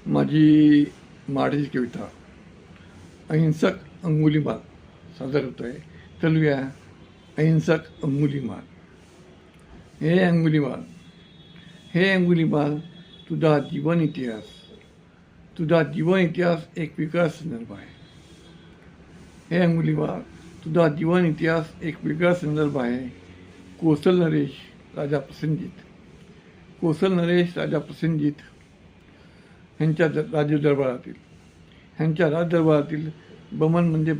माझी मराठीची कविता अहिंसक अंगुलीमाल सादर करतो आहे. चलूया. अहिंसक अंगुलीमाल. हे अंगुलीमाल, हे अंगुलीमाल, तुझा जीवन इतिहास एक वेगळा संदर्भ आहे. हे अंगुलीमाल, तुझा जीवन इतिहास एक वेगळा संदर्भ आहे. कोसल नरेश राजा प्रसेनजीत ह्यांच्या राजदरबारातील बमन म्हणजे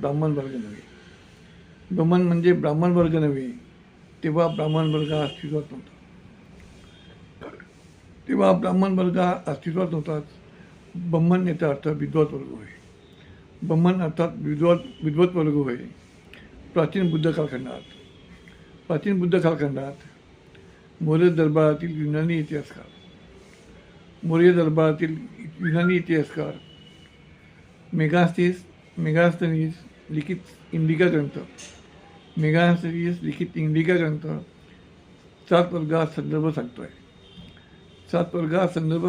ब्राह्मण वर्ग नव्हे. तेव्हा ब्राह्मण वर्ग अस्तित्वात नव्हताच. बमन याचा अर्थ विद्वत वर्ग होय. बमन अर्थात विद्वत वर्ग होय. प्राचीन बुद्ध कालखंडात मौर्य दरबारातील युनानी इतिहासकार मेगास्थनीज लिखित इंडिका ग्रंथ 7 वर्गात संदर्भ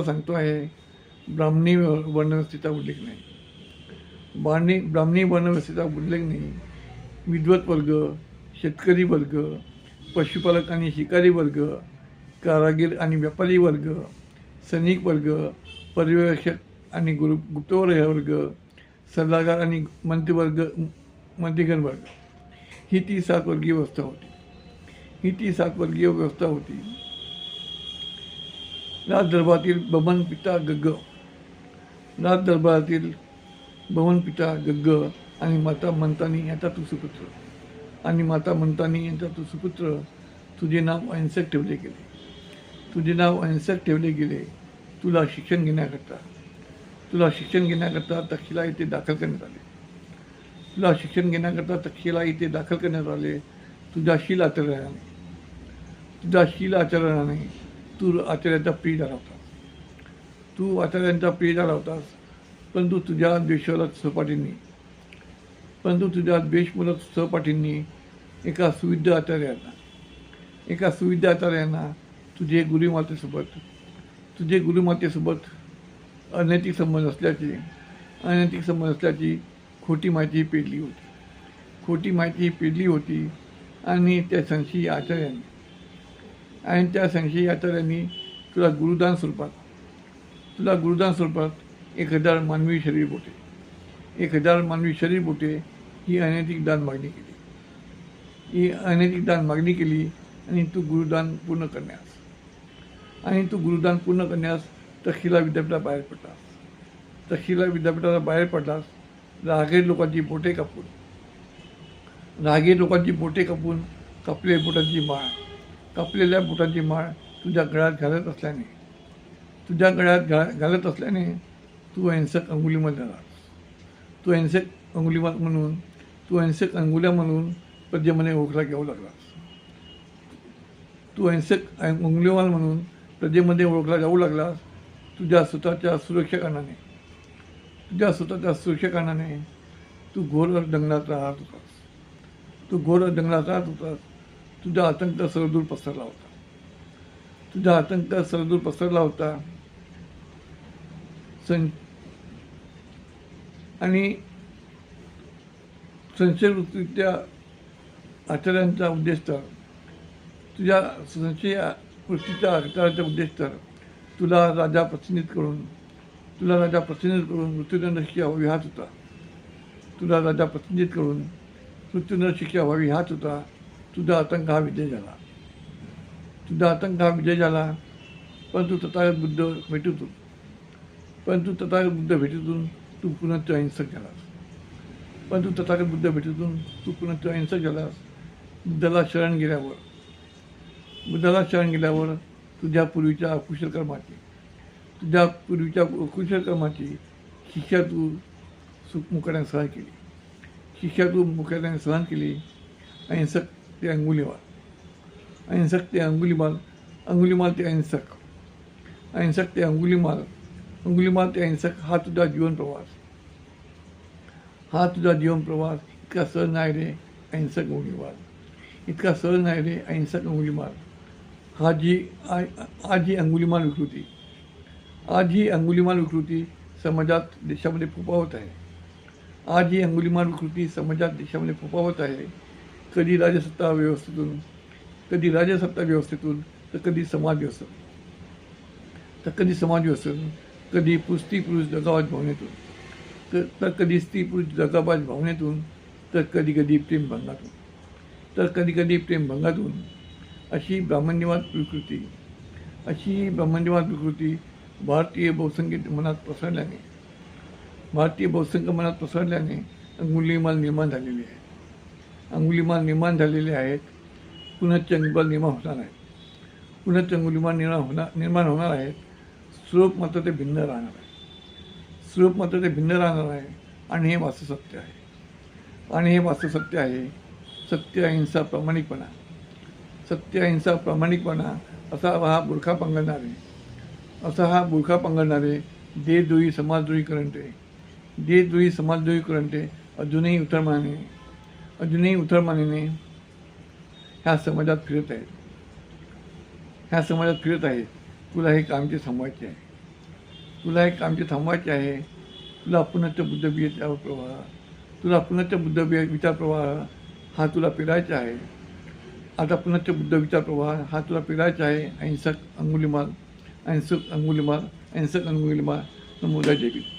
सांगतो आहे. ब्राह्मणी वर्णव्यवस्थेचा उल्लेख नाही. विद्वत वर्ग, शेतकरी वर्ग, पशुपालक आणि शिकारी वर्ग, कारागीर आणि व्यापारी वर्ग, सैनिक वर्ग, पर्यवेक्षक आणि गुप्तवर्ग वर्ग, सल्लागार आणि मंत्रीगण वर्ग, ही ती 7 वर्गीय व्यवस्था होती. राजदरबारातील बमन पिता गग्ग आणि माता मंतानी यांचा तू सुपुत्र तुझे नाव अहिंसक ठेवले गेले. तुला शिक्षण घेण्याकरता तक्षशिला इथे दाखल करण्यात आले. तुझ्या शील आचरणाने तू आचार्यांचा प्रिय झाला होतास. परंतु तुझ्या द्वेषमूलक सहपाठींनी एका सुविद्य आचार्यांना तुझे गुरुमातेसोबत अनैतिक संबंध असल्याची खोटी माहिती पेरली होती आणि त्या संशयी आचार्यांनी तुला गुरुदान स्वरूपात 1000 मानवी शरीर बोटे ही अनैतिक दान मागणी केली आणि तू गुरुदान पूर्ण करण्यास तक्षशिला विद्यापीठाला बाहेर पडलास. रागीर लोकांची बोटे कापून कापलेल्या बोटांची माळ तुझ्या गळ्यात घालत असल्याने तू अहिंसक अंगुल्या म्हणून प्रजेमध्ये ओळखला जाऊ लागलास. तुझ्या स्वतःच्या सुरक्षाकारणाने तू घोर दंगलात राहत होतास. तुझा आतंक सर्वदूर पसरला होता. आणि संशयवृत्तीच्या आचार्यांचा उद्देश तर तुला राजा प्रचिनीत करून मृत्यूदंड शिक्षा व्हावी हाच होता. तुझा आतंक हा विजय झाला. परंतु तथागत बुद्ध भेटीतून तू पुन्हा अहिंसक झालास. बुद्धाला शरण गेल्यावर तुझ्या पूर्वीच्या अकुशल कर्माची शिक्षा तू मुकाट्याने सहन केली. अहिंसक ते अहिंसक हा तुझा जीवन प्रवास इतका सहज नाही रे अहिंसक अंगुलीमाल. आज ही अंगुलीमाल विकृती समाजात देशामध्ये फोफावत आहे. आज ही अंगुलीमाल विकृती समाजात देशामध्ये फोफावत आहे. कधी राजसत्ता व्यवस्थेतून, तर कधी समाज व्यवस्थेतून, कधी समाज व्यवस्थेतून, कधी स्त्री पुरुष दगाबाज भावनेतून, तर कधी स्त्री पुरुष दगाबाज भावनेतून, तर कधी कधी प्रेमभंगातून अशी ब्राह्मण्यवाद विकृती भारतीय बहुसंख्य मनात पसरल्याने अंगुलीमाल निर्माण झालेले आहेत. पुनश्च अंगुलीमाल निर्माण होणार आहेत. स्वरूप मात्र ते भिन्न राहणार आहे. आणि हे वास्तव सत्य आहे. सत्य, अहिंसा, प्रामाणिकपणा असा हा बुरखा पांघरणारे देशद्रोही समाजद्रोही करंटे अजूनही उथळमानेने ह्या समाजात फिरत आहेत. तुला हे कामचे थांबवायचे आहे. तुला पुनश्च बुद्ध विचार प्रवाह हा तुला पेरायचा आहे. आता पुनश्च बुद्ध विचार प्रवाह हा तुला पेरायचा आहे. अहिंसक अंगुलीमाल. नमो जय भीम.